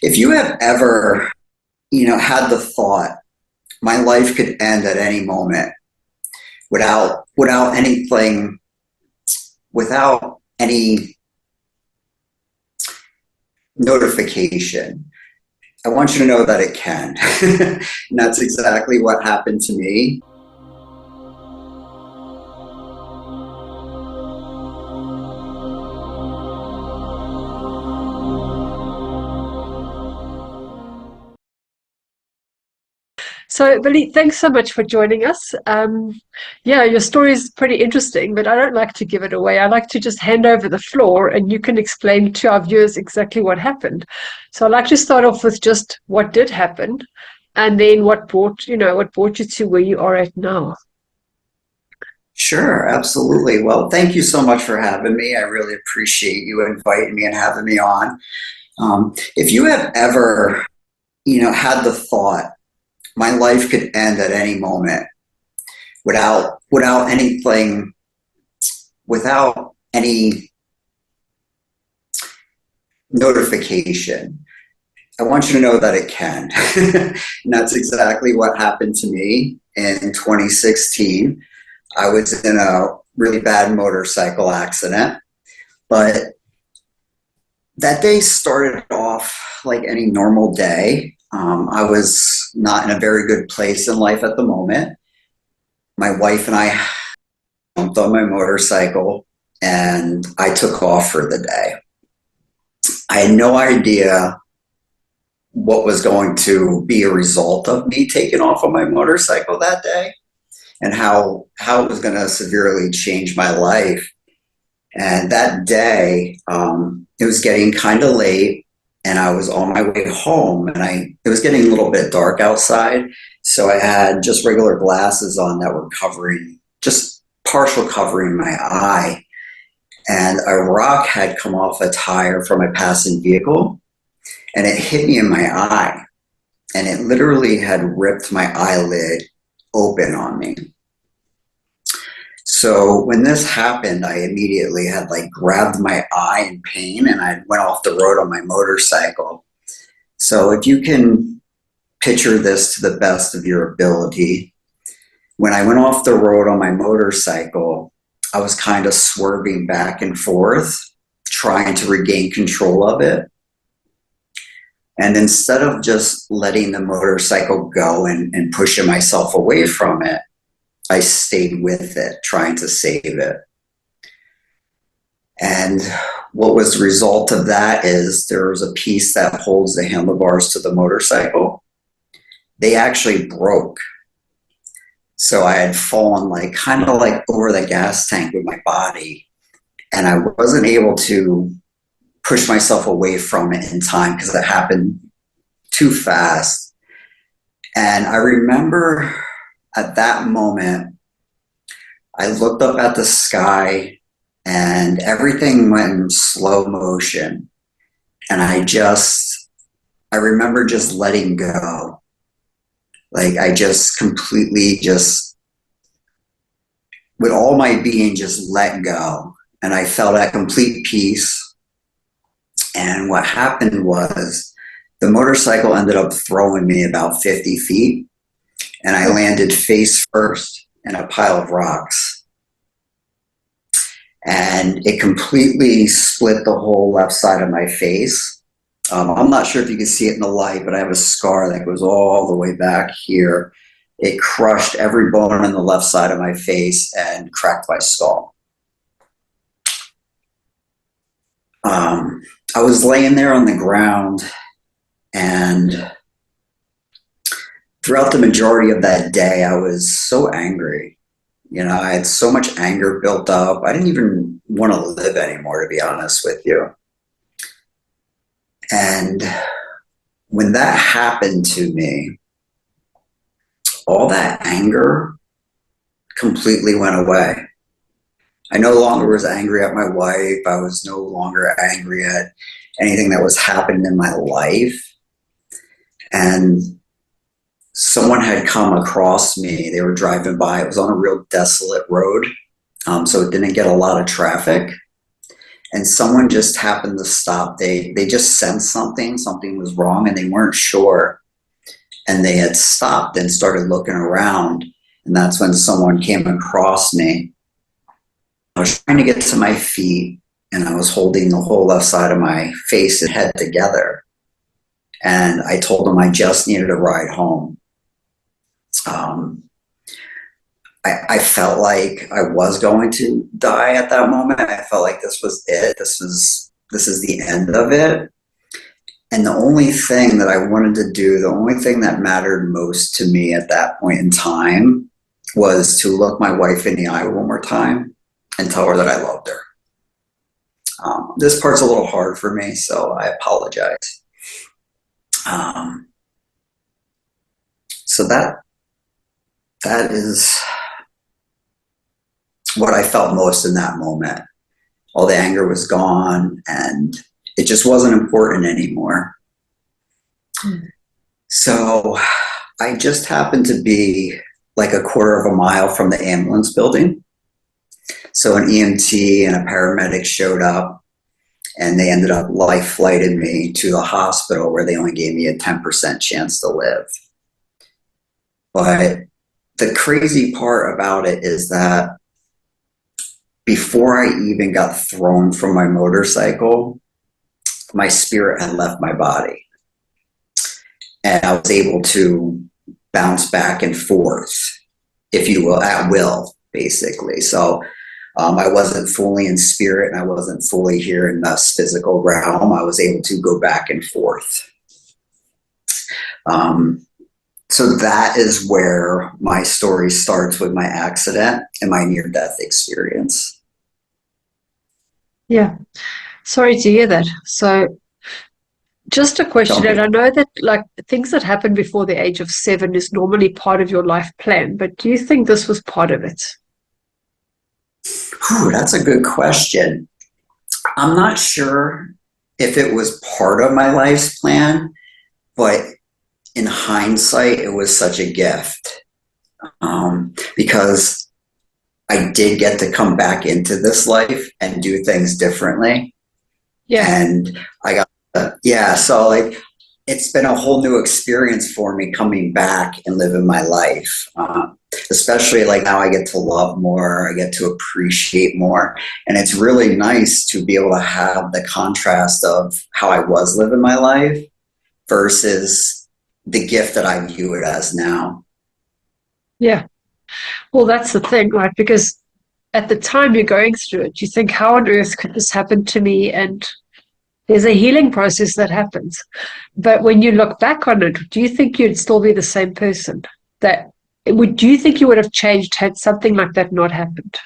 If you have ever, had the thought, my life could end at any moment without anything, without any notification, I want you to know that it can. And that's exactly what happened to me. So, Billy, thanks so much for joining us. Yeah, your story is pretty interesting, but I don't like to give it away. I like to just hand over the floor and you can explain to our viewers exactly what happened. So I'd like to start off with just what did happen and then what brought you to where you are at now. Sure, absolutely. Well, thank you so much for having me. I really appreciate you inviting me and having me on. If you have ever, had the thought, my life could end at any moment without anything, without any notification, I want you to know that it can. And that's exactly what happened to me in 2016. I was in a really bad motorcycle accident, but that day started off like any normal day. I was not in a very good place in life at the moment. My wife and I jumped on my motorcycle and I took off for the day. I had no idea what was going to be a result of me taking off on my motorcycle that day and how it was going to severely change my life. And that day, it was getting kind of late and I was on my way home and it was getting a little bit dark outside. So I had just regular glasses on that were just partial covering my eye. And a rock had come off a tire from a passing vehicle and it hit me in my eye. And it literally had ripped my eyelid open on me. So when this happened, I immediately had grabbed my eye in pain and I went off the road on my motorcycle. So if you can picture this to the best of your ability, when I went off the road on my motorcycle, I was kind of swerving back and forth, trying to regain control of it. And instead of just letting the motorcycle go and pushing myself away from it, I stayed with it, trying to save it. And what was the result of that is there was a piece that holds the handlebars to the motorcycle. They actually broke. So I had fallen kind of over the gas tank with my body. And I wasn't able to push myself away from it in time because it happened too fast. And I remember at that moment, I looked up at the sky and everything went in slow motion. And I remember just letting go. I just completely with all my being, just let go. And I felt at complete peace. And what happened was the motorcycle ended up throwing me about 50 feet. And I landed face first in a pile of rocks. And it completely split the whole left side of my face. I'm not sure if you can see it in the light, but I have a scar that goes all the way back here. It crushed every bone on the left side of my face and cracked my skull. I was laying there on the ground, and throughout the majority of that day, I was so angry. I had so much anger built up. I didn't even want to live anymore, to be honest with you. And when that happened to me, all that anger completely went away. I no longer was angry at my wife. I was no longer angry at anything that was happening in my life. And someone had come across me. They were driving by. It was on a real desolate road, so it didn't get a lot of traffic. and someone just happened to stop. They just sensed something was wrong, and they weren't sure. And they had stopped and started looking around. And that's when someone came across me. I was trying to get to my feet, and I was holding the whole left side of my face and head together. And I told them I just needed a ride home. I felt like I was going to die at that moment. I felt like this was it. This is the end of it. And the only thing that I wanted to do, the only thing that mattered most to me at that point in time was to look my wife in the eye one more time and tell her that I loved her. This part's a little hard for me, so I apologize. So that is what I felt most in that moment. All the anger was gone, and it just wasn't important anymore. So I just happened to be like a quarter of a mile from the ambulance building. So an EMT and a paramedic showed up, and they ended up life flighting me to the hospital, where they only gave me a 10% chance to live. But the crazy part about it is that before I even got thrown from my motorcycle, my spirit had left my body. And I was able to bounce back and forth, if you will, at will, basically. So I wasn't fully in spirit, and I wasn't fully here in this physical realm. I was able to go back and forth. So that is where my story starts, with my accident and my near-death experience. Yeah. Sorry to hear that. So just a question, and I know that like things that happen before the age of 7 is normally part of your life plan, but do you think this was part of it? That's a good question. I'm not sure if it was part of my life's plan, but in hindsight, it was such a gift, because I did get to come back into this life and do things differently. Yeah. And I got, so like, it's been a whole new experience for me coming back and living my life. Especially like now I get to love more, I get to appreciate more. And it's really nice to be able to have the contrast of how I was living my life versus the gift that I view it as now. Yeah. Well, that's the thing, right? Because at the time you're going through it, you think, how on earth could this happen to me? And there's a healing process that happens. But when you look back on it, do you think you'd still be the same person? Do you think you would have changed had something like that not happened?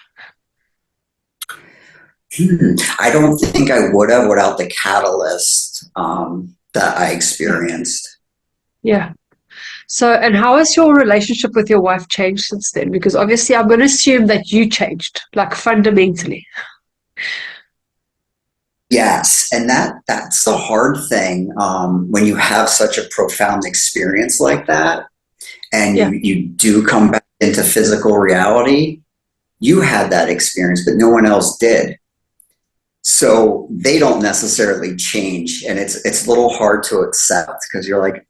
I don't think I would have without the catalyst that I experienced. Yeah. So, and how has your relationship with your wife changed since then? Because obviously I'm going to assume that you changed, like fundamentally. Yes, and that's the hard thing when you have such a profound experience like that, and you do come back into physical reality. You had that experience, but no one else did. So they don't necessarily change, and it's a little hard to accept, because you're like,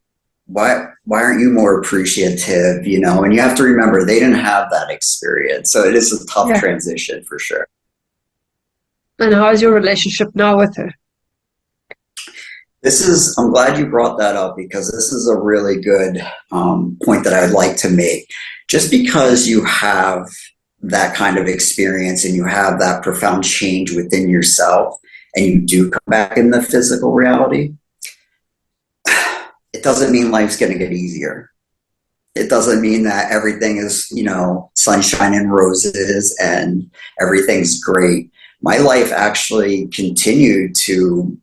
why aren't you more appreciative? And you have to remember they didn't have that experience, so it is a tough transition for sure. And how is your relationship now with her? I'm glad you brought that up, because this is a really good point that I'd like to make. Just because you have that kind of experience and you have that profound change within yourself, and you do come back in the physical reality, it doesn't mean life's going to get easier. It doesn't mean that everything is, sunshine and roses and everything's great. My life actually continued to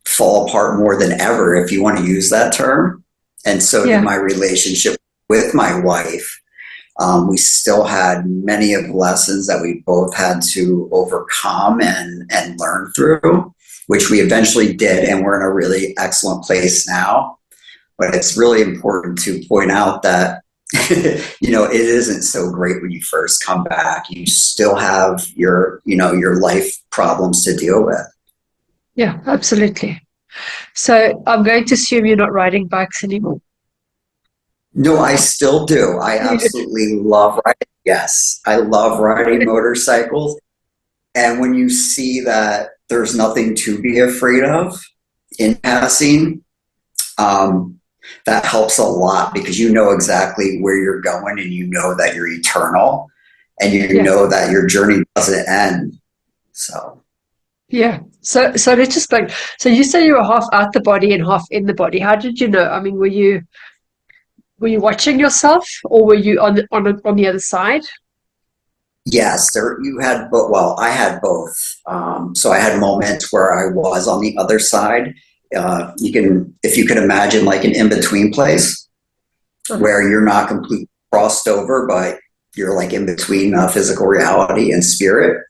fall apart more than ever, if you want to use that term. And so did my relationship with my wife. We still had many of the lessons that we both had to overcome and learn through, which we eventually did. And we're in a really excellent place now. But it's really important to point out that, it isn't so great when you first come back. You still have your life problems to deal with. Yeah, absolutely. So I'm going to assume you're not riding bikes anymore. No, I still do. I Yeah. absolutely love riding. Yes, I love riding motorcycles. And when you see that there's nothing to be afraid of in passing, um, that helps a lot because you know exactly where you're going and you know that you're eternal and you Yeah. know that your journey doesn't end. So, Yeah. So let's just like, so you say you were half out the body and half in the body. How did you know? I mean, were you watching yourself, or were you on the other side? yes, there you had, but well, I had both. So I had moments where I was on the other side. You can, if you can imagine, like an in between place Uh-huh. where you're not completely crossed over, but you're like in between physical reality and spirit.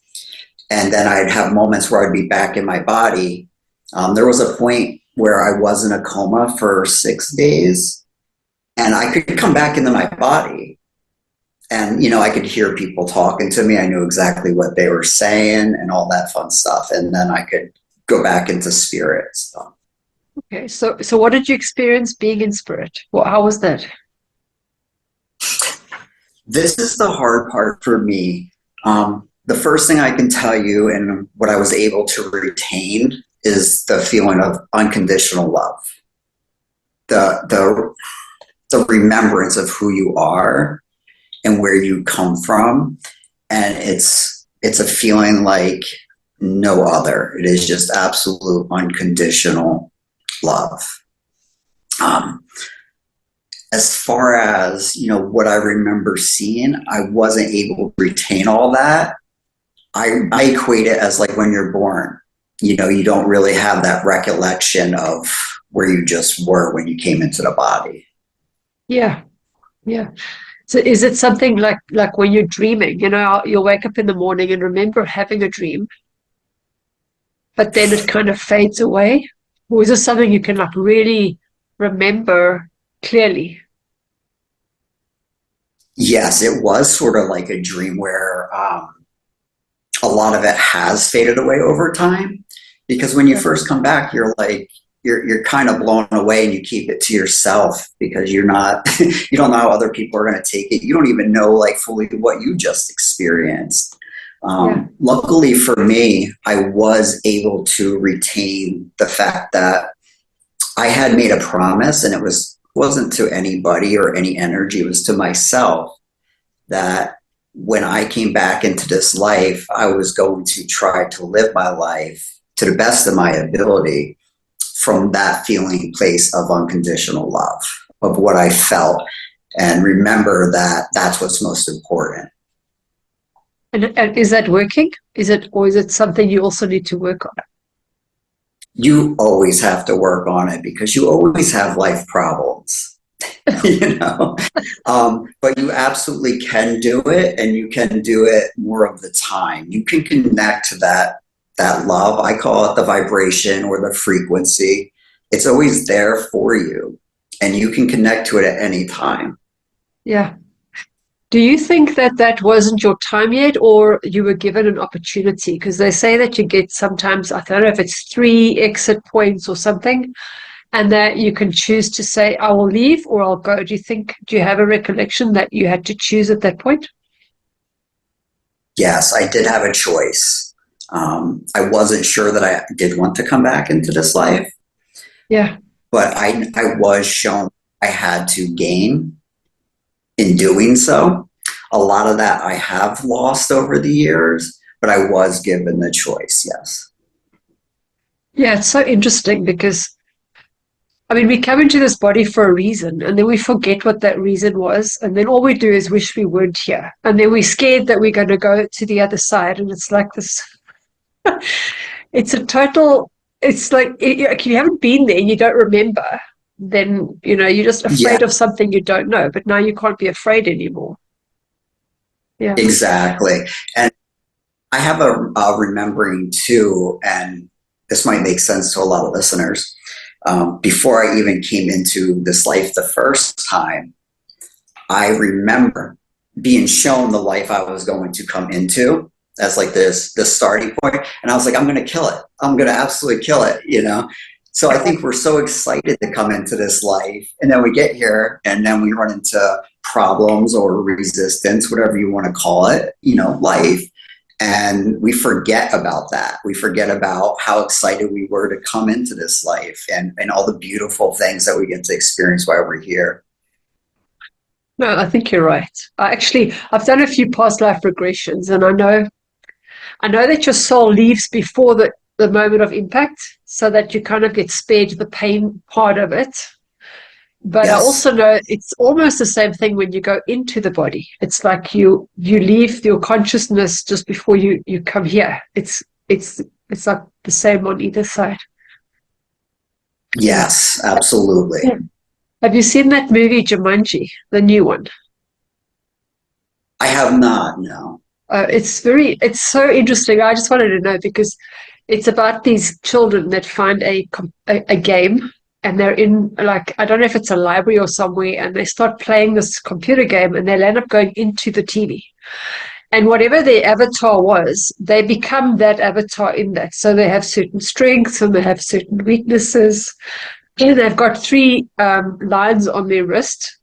And then I'd have moments where I'd be back in my body. There was a point where I was in a coma for 6 days, and I could come back into my body. And I could hear people talking to me. I knew exactly what they were saying and all that fun stuff. And then I could go back into spirit. So Okay. So what did you experience being in spirit? How was that? this is the hard part for me. The first thing I can tell you, and what I was able to retain, is the feeling of unconditional love. The the remembrance of who you are and where you come from, and it's a feeling like no other. It is just absolute unconditional love. um, as far as what I remember seeing, I wasn't able to retain all that. I equate it as like when you're born, you don't really have that recollection of where you just were when you came into the body. Yeah. Yeah. So is it something like when you're dreaming, you'll wake up in the morning and remember having a dream, but then it kind of fades away? Or is it something you can like really remember clearly? Yes, it was sort of like a dream where a lot of it has faded away over time, because when you Yeah. first come back, you're like you're kind of blown away and you keep it to yourself because you're not you don't know how other people are going to take it. You don't even know like fully what you just experienced. Yeah. Luckily for me, I was able to retain the fact that I had made a promise, and wasn't to anybody or any energy. It was to myself that when I came back into this life, I was going to try to live my life to the best of my ability from that feeling place of unconditional love, of what I felt. And remember that that's what's most important. And is that working? Or is it something you also need to work on? You always have to work on it because you always have life problems. you know but you absolutely can do it, and you can do it more of the time. You can connect to that love. I call it the vibration or the frequency. It's always there for you, and you can connect to it at any time. Yeah. Do you think that that wasn't your time yet, or you were given an opportunity? Because they say that you get sometimes, I don't know if it's 3 exit points or something, and that you can choose to say, I will leave or I'll go. Do you have a recollection that you had to choose at that point? Yes, I did have a choice. I wasn't sure that I did want to come back into this life, Yeah. but I was shown I had to gain in doing so. A lot of that I have lost over the years, but I was given the choice, yes. Yeah, it's so interesting because, I mean, we come into this body for a reason and then we forget what that reason was. And then all we do is wish we weren't here. And then we're scared that we're going to go to the other side. And it's like this, it's a total, it's like if you haven't been there, you don't remember, then, you're just Yeah, afraid of something you don't know. But now you can't be afraid anymore. Yeah. exactly. And I have a remembering too, and this might make sense to a lot of listeners. Before I even came into this life the first time, I remember being shown the life I was going to come into. as like this starting point. And I was like, I'm going to kill it. I'm going to absolutely kill it, you know? So I think we're so excited to come into this life, and then we get here and then we run into problems or resistance, whatever you want to call it, you know, life. And we forget about that. We forget about how excited we were to come into this life, and all the beautiful things that we get to experience while we're here. No, I think you're right. I've done a few past life regressions, and I know that your soul leaves before the moment of impact, so that you kind of get spared the pain part of it. But I Yes. also know it's almost the same thing when you go into the body. It's like you leave your consciousness just before you come here. It's like the same on either side. Yeah. Yes, absolutely. Yeah. Have you seen that movie Jumanji, the new one? I have not, no. It's so interesting. I just wanted to know because it's about these children that find a game, and they're in, like, I don't know if it's a library or somewhere, and they start playing this computer game, and they'll end up going into the TV. And whatever their avatar was, they become that avatar in that. So they have certain strengths and they have certain weaknesses. And they've got three lines on their wrist,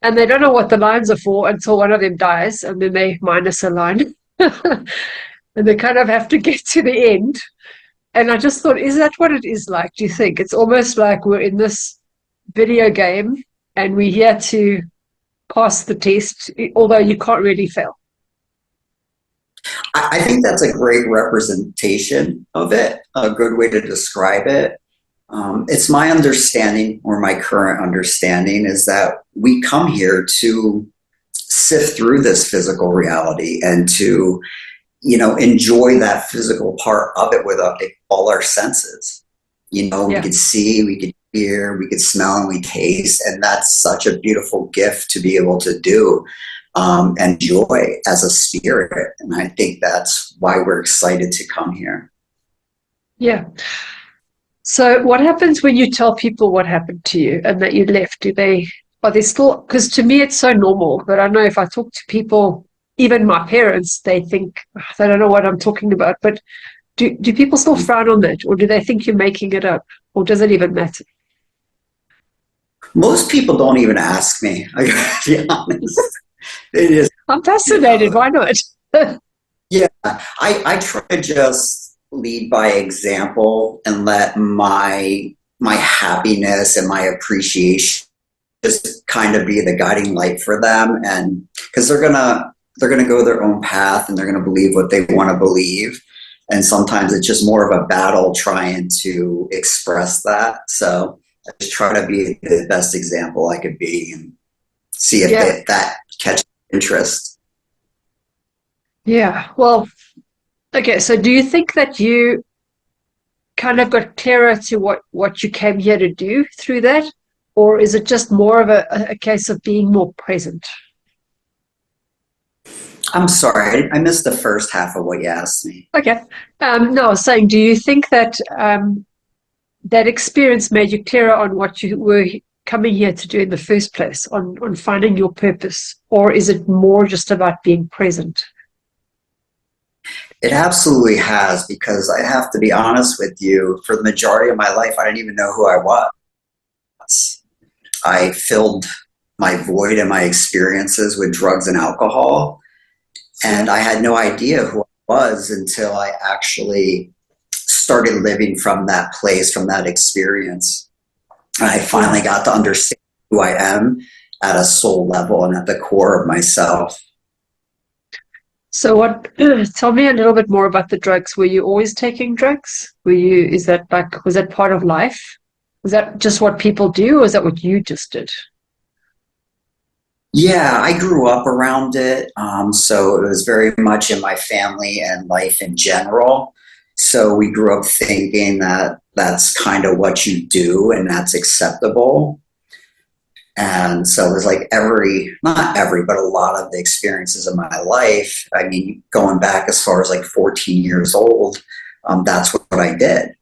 and they don't know what the lines are for until one of them dies, and then they minus a line. And they kind of have to get to the end. And I just thought, is that what it is like? Do you think it's almost like we're in this video game and we're here to pass the test, although you can't really fail? I think that's a great representation of it, a good way to describe it. It's my understanding, or my current understanding, is that we come here to sift through this physical reality and to, you know, enjoy that physical part of it with all our senses. You know, we Yeah. could see, we could hear, we could smell, and we taste, and that's such a beautiful gift to be able to do, and enjoy as a spirit. And I think that's why we're excited to come here. Yeah. So what happens when you tell people what happened to you and that you left? Are they still, because to me it's so normal, but I know if I talk to people, even my parents, they think, "Ugh, they don't know what I'm talking about." But do people still frown on that, or do they think you're making it up, or does it even matter? Most people don't even ask me. I gotta be honest. They just, I'm you fascinated. know, Why not? yeah. I try to just lead by example and let my happiness and my appreciation just kind of be the guiding light for them, and because they're gonna go their own path and they're gonna believe what they want to believe, and sometimes it's just more of a battle trying to express that. So I just try to be the best example I could be and see if Yeah. that catches interest. Yeah. Well, okay. So do you think that you kind of got clearer to what you came here to do through that? Or is it just more of a case of being more present? I'm sorry, I missed the first half of what you asked me. Okay. No, I was saying, do you think that that experience made you clearer on what you were coming here to do in the first place, on finding your purpose? Or is it more just about being present? It absolutely has, because I have to be honest with you, for the majority of my life, I didn't even know who I was. I filled my void and my experiences with drugs and alcohol, and I had no idea who I was until I actually started living from that place, from that experience. And I Yeah. finally got to understand who I am at a soul level and at the core of myself. So tell me a little bit more about the drugs. Were you always taking drugs? Is that like, was that part of life? Was that just what people do, or is that what you just did? Yeah, I grew up around it. So it was very much in my family and life in general. So we grew up thinking that that's kind of what you do and that's acceptable. And so it was like not every, but a lot of the experiences of my life. I mean, going back as far as like 14 years old, that's what I did.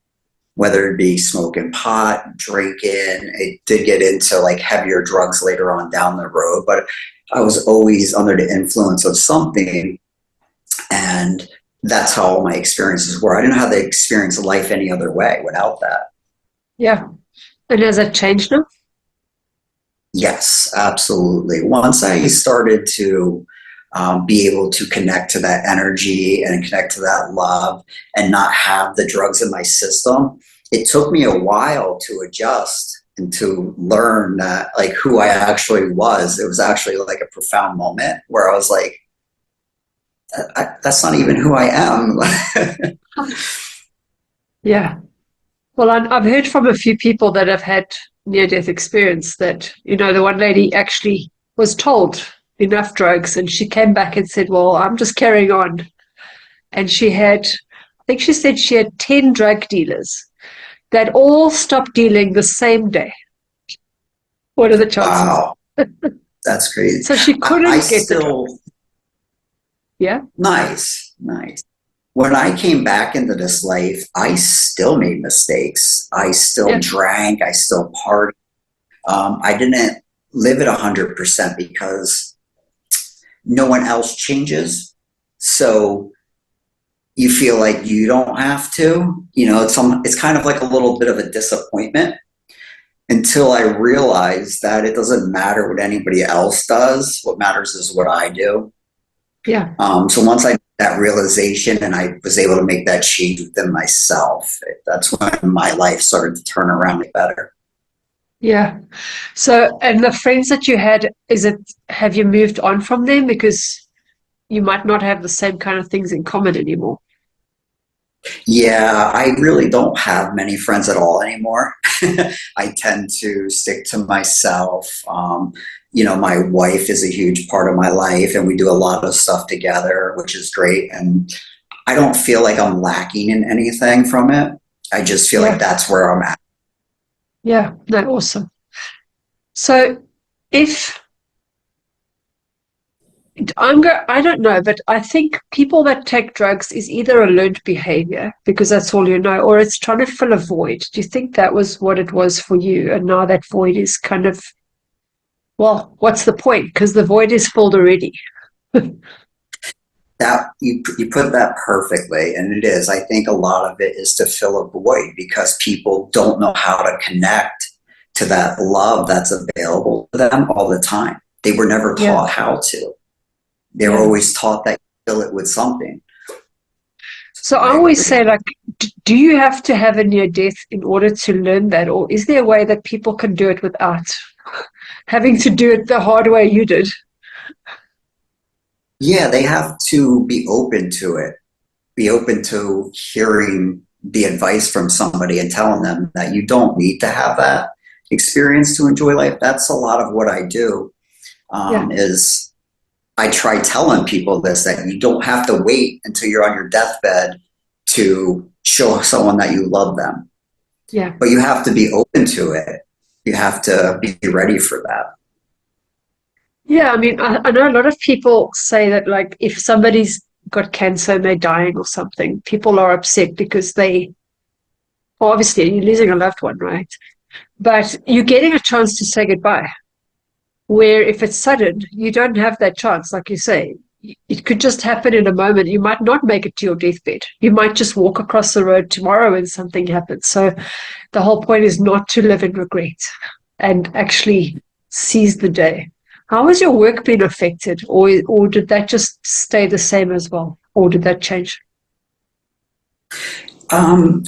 Whether it be smoking pot, drinking, it did get into like heavier drugs later on down the road, but I was always under the influence of something. And that's how all my experiences were. I didn't know how to experience life any other way without that. Yeah. And has that changed now? Yes, absolutely. Once I started to be able to connect to that energy and connect to that love and not have the drugs in my system, it took me a while to adjust and to learn that like who I actually was. It was actually like a profound moment where I was like, that's not even who I am. Yeah. Well, I've heard from a few people that have had near-death experience that, the one lady actually was told enough drugs and she came back and said, well, I'm just carrying on. And I think she said she had 10 drug dealers that all stopped dealing the same day. What are the chances? Wow, that's crazy. So she I couldn't get the still, drugs. Yeah? nice, nice. When I came back into this life, I still made mistakes. I still Yeah. drank. I still partied. I didn't live at 100% because no one else changes. So you feel like you don't have to. It's kind of like a little bit of a disappointment until I realized that it doesn't matter what anybody else does. What matters is what I do. Yeah. So once I that realization and I was able to make that change within myself, that's when my life started to turn around better. Yeah. So, and the friends that you had, have you moved on from them? Because you might not have the same kind of things in common anymore. Yeah, I really don't have many friends at all anymore. I tend to stick to myself. My wife is a huge part of my life, and we do a lot of stuff together, which is great. And I don't feel like I'm lacking in anything from it. I just feel like Yeah. that's where I'm at. Yeah. No, awesome. So if I don't know, but I think people that take drugs is either a learned behavior because that's all you know, or it's trying to fill a void. Do you think that was what it was for you? And now that void is kind of, well, what's the point? Because the void is filled already. That you put that perfectly, and it is. I think a lot of it is to fill a void because people don't know how to connect to that love that's available to them all the time. They were never Yeah. taught how to. They were Yeah. always taught that you fill it with something. So I I always agree. say, like, do you have to have a near death in order to learn that? Or is there a way that people can do it without having to do it the hard way you did? Yeah, they have to be open to it, be open to hearing the advice from somebody and telling them that you don't need to have that experience to enjoy life. That's a lot of what I do. Yeah. Is I try telling people this that you don't have to wait until you're on your deathbed to show someone that you love them, Yeah. but you have to be open to it. You have to be ready for that. Yeah. I mean, I know a lot of people say that, like, if somebody's got cancer and they're dying or something, people are upset because obviously, you're losing a loved one, right? But you're getting a chance to say goodbye. Where if it's sudden, you don't have that chance, like you say. It could just happen in a moment. You might not make it to your deathbed. You might just walk across the road tomorrow and something happens. So the whole point is not to live in regret and actually seize the day. How has your work been affected, or did that just stay the same as well, or did that change?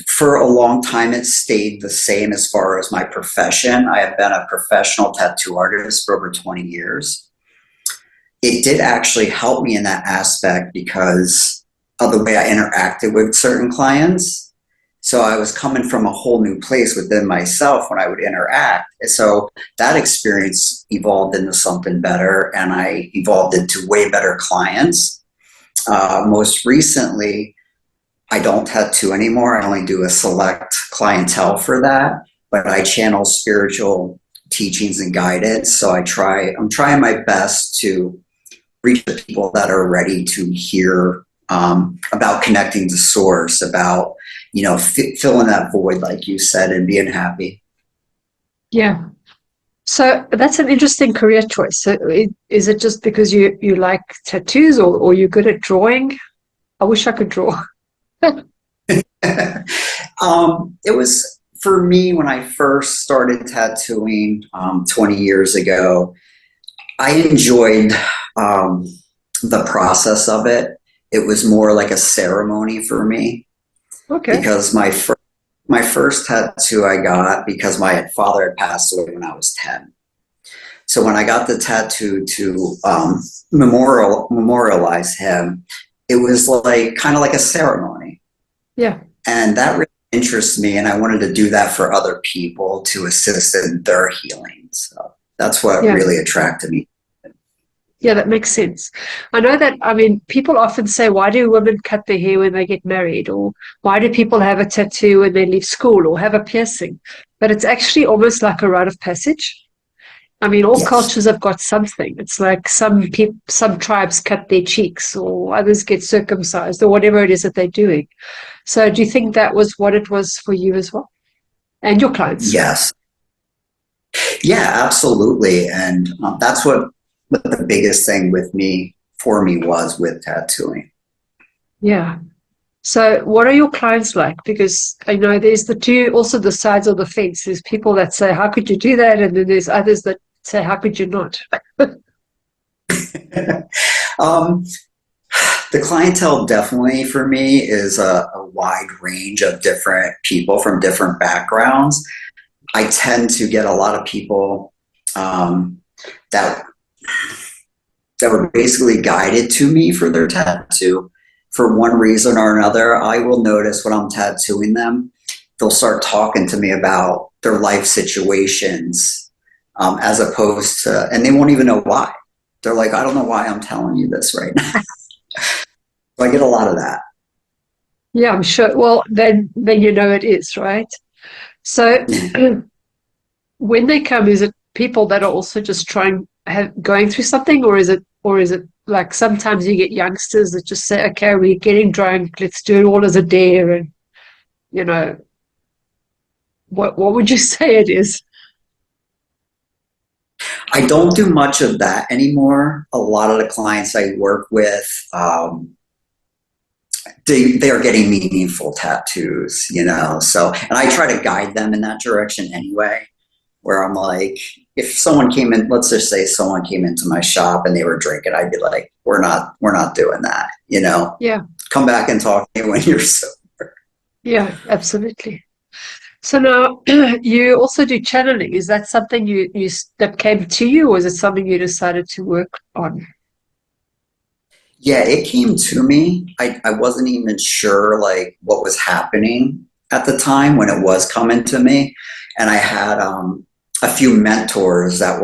For a long time, it stayed the same as far as my profession. I have been a professional tattoo artist for over 20 years. It did actually help me in that aspect because of the way I interacted with certain clients. So I was coming from a whole new place within myself when I would interact. And so that experience evolved into something better, and I evolved into way better clients. Most recently, I don't tattoo anymore. I only do a select clientele for that, but I channel spiritual teachings and guidance. So I'm trying my best to reach the people that are ready to hear about connecting to source, about, filling that void, like you said, and being happy. Yeah. So that's an interesting career choice. So is it just because you like tattoos, or you're good at drawing? I wish I could draw. It was for me when I first started tattooing 20 years ago. I enjoyed the process of it. It was more like a ceremony for me Okay. because my first tattoo I got because my father had passed away when I was 10. So when I got the tattoo to memorialize him, it was like kind of like a ceremony. Yeah. And that really interests me. And I wanted to do that for other people to assist in their healing. So that's what Yeah. really attracted me. Yeah, that makes sense. I know that, I mean, people often say, why do women cut their hair when they get married? Or why do people have a tattoo when they leave school or have a piercing? But it's actually almost like a rite of passage. I mean, all Yes. cultures have got something. It's like some tribes cut their cheeks or others get circumcised or whatever it is that they're doing. So do you think that was what it was for you as well? And your clients? Yes. Yeah, absolutely. And that's what the biggest thing for me was with tattooing. Yeah. So what are your clients like? Because I know there's also the sides of the fence. There's people that say, how could you do that? And then there's others that say, how could you not? um, the clientele definitely for me is a wide range of different people from different backgrounds. I tend to get a lot of people that were basically guided to me for their tattoo for one reason or another. I will notice when I'm tattooing them, they'll start talking to me about their life situations, as opposed to, and they won't even know why. They're like, I don't know why I'm telling you this right now. So I get a lot of that. Yeah, I'm sure. Well, then you know it is, right? So when they come, is it people that are also just going through something, or is it like sometimes you get youngsters that just say, okay, we're getting drunk, let's do it all as a dare, and you know, what would you say it is? I don't do much of that anymore. A lot of the clients I work with, they are getting meaningful tattoos, you know. So, and I try to guide them in that direction anyway. Where I'm like, if someone came in, let's just say someone came into my shop and they were drinking, I'd be like, we're not doing that, you know. Yeah, Come back and talk to me when you're sober. yeah, absolutely. So now you also do channeling. Is that something that came to you, or is it something you decided to work on? Yeah, it came to me. I wasn't even sure like what was happening at the time when it was coming to me. And I had a few mentors that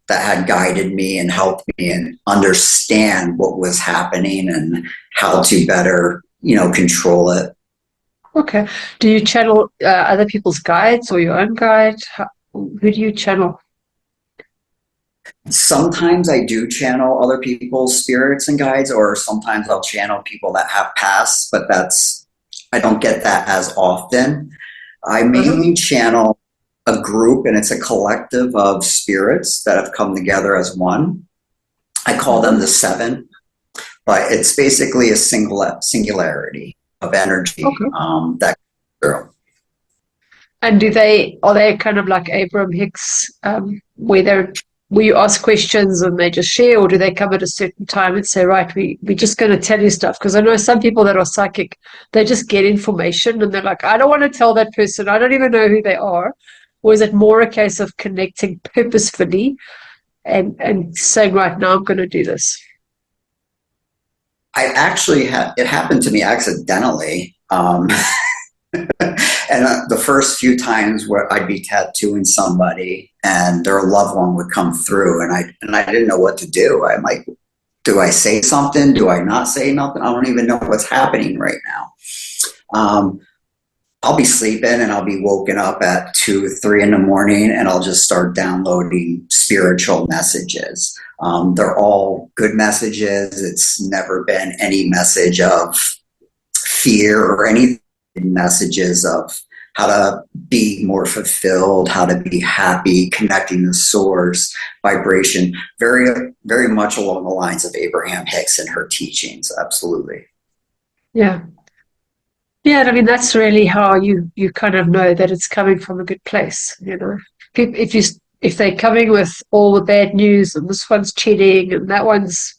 had guided me and helped me and understand what was happening and how to better, you know, control it. Okay. Do you channel other people's guides or your own guide? Who do you channel? Sometimes I do channel other people's spirits and guides, or sometimes I'll channel people that have passed, but I don't get that as often. I Uh-huh. mainly channel a group, and it's a collective of spirits that have come together as one. I call them Uh-huh. the seven, but it's basically a singularity of energy Okay. that through. And are they kind of like Abraham Hicks, where you ask questions and they just share, or do they come at a certain time and say, right, we're just going to tell you stuff? Because I know some people that are psychic, they just get information and they're like, I don't want to tell that person. I don't even know who they are. Or is it more a case of connecting purposefully and saying, right, now I'm going to do this? I actually had it happened to me accidentally. And the first few times where I'd be tattooing somebody and their loved one would come through, and I didn't know what to do. I'm like, do I say something? Do I not say nothing? I don't even know what's happening right now. I'll be sleeping and I'll be woken up at 2, 3 in the morning, and I'll just start downloading spiritual messages. They're all good messages. It's never been any message of fear or any messages of how to be more fulfilled, how to be happy, connecting the source, vibration, very, very much along the lines of Abraham Hicks and her teachings. Absolutely. Yeah. Yeah, I mean that's really how you kind of know that it's coming from a good place, you know. If they're coming with all the bad news and this one's cheating and that one's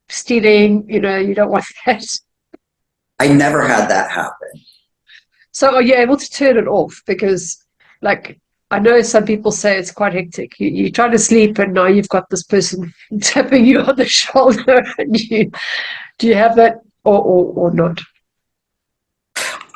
stealing, you know, you don't want that. I never had that happen. So are you able to turn it off? Because like I know some people say it's quite hectic. You try to sleep and now you've got this person tapping you on the shoulder and you do you have that or not?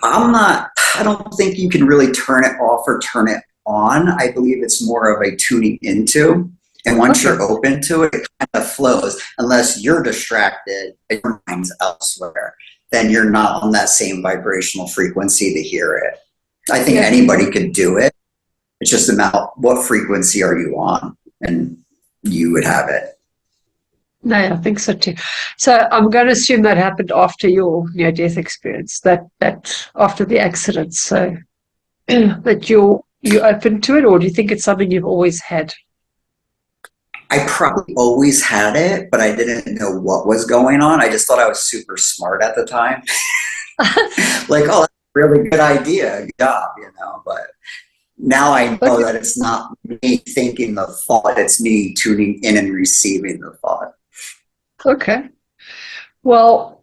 I don't think you can really turn it off or turn it on. I believe it's more of a tuning into. And once Okay. you're open to it, it kind of flows. Unless you're distracted and your mind's elsewhere, then you're not on that same vibrational frequency to hear it. I think Yeah. anybody could do it. It's just about what frequency are you on, and you would have it. No, I think so too. So I'm going to assume that happened after your near-death experience, that after the accident. So that you open to it, or do you think it's something you've always had? I probably always had it, but I didn't know what was going on. I just thought I was super smart at the time. Like, oh, that's a really good idea. Good job, you know. But now I know Okay. that it's not me thinking the thought, it's me tuning in and receiving the thought. Okay. Well,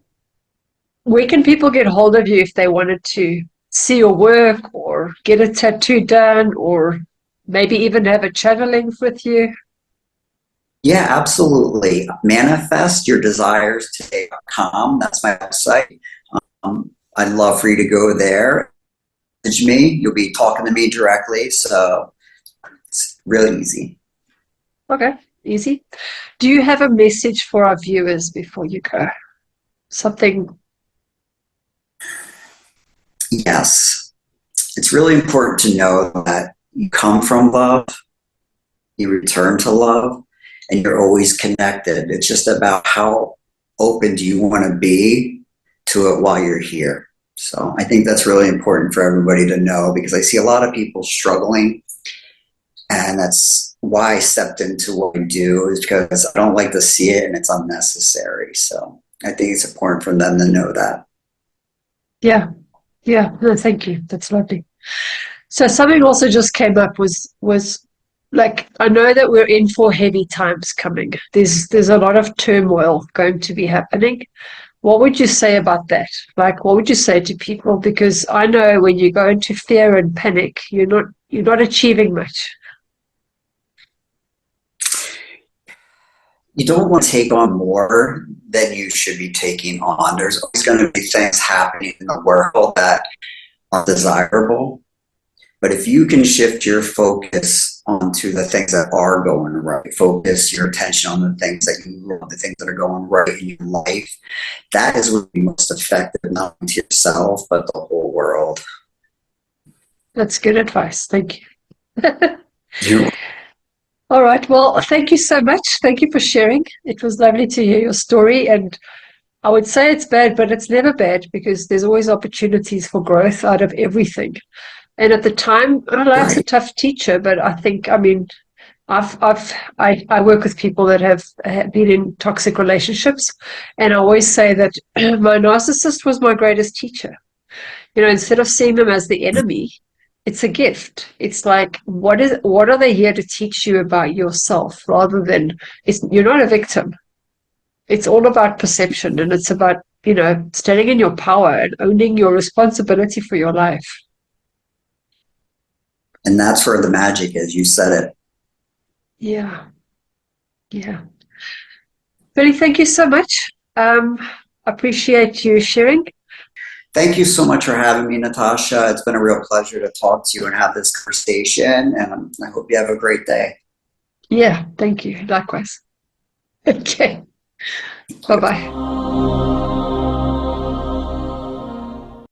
where can people get hold of you if they wanted to see your work or get a tattoo done or maybe even have a channeling with you? Yeah, absolutely. Manifestyourdesirestoday.com. That's my website. I'd love for you to go there. Message me. You'll be talking to me directly. So it's really easy. Okay, easy. Do you have a message for our viewers before you go? Something, Yes. It's really important to know that you come from love, you return to love, and you're always connected. It's just about how open do you want to be to it while you're here. So I think that's really important for everybody to know because I see a lot of people struggling, and that's why I stepped into what I do is because I don't like to see it and it's unnecessary. So I think it's important for them to know that. yeah, yeah. No, thank you. That's lovely. So something also just came up was like I know that we're in for heavy times coming. There's a lot of turmoil going to be happening. What would you say about that? Like, what would you say to people? Because I know when you go into fear and panic, you're not achieving much. You don't want to take on more than you should be taking on. There's always going to be things happening in the world that are desirable. But if you can shift your focus onto the things that are going right, focus your attention on the things that you love, the things that are going right in your life, that is what will be most effective, not only to yourself, but the whole world. That's good advice. Thank you. You, All right. Well, thank you so much. Thank you for sharing. It was lovely to hear your story. And I would say it's bad, but it's never bad because there's always opportunities for growth out of everything. And at the time, life's a right. tough teacher, but I think, I mean, I work with people that have been in toxic relationships, and I always say that my narcissist was my greatest teacher. You know, instead of seeing them as the enemy, it's a gift. It's like, what are they here to teach you about yourself rather than you're not a victim. It's all about perception and it's about, you know, standing in your power and owning your responsibility for your life. And that's where the magic is. You said it. Yeah. Yeah. Billy, thank you so much. Appreciate you sharing. Thank you so much for having me, Natasha. It's been a real pleasure to talk to you and have this conversation. And I hope you have a great day. Yeah, thank you. Likewise. Okay. Bye bye.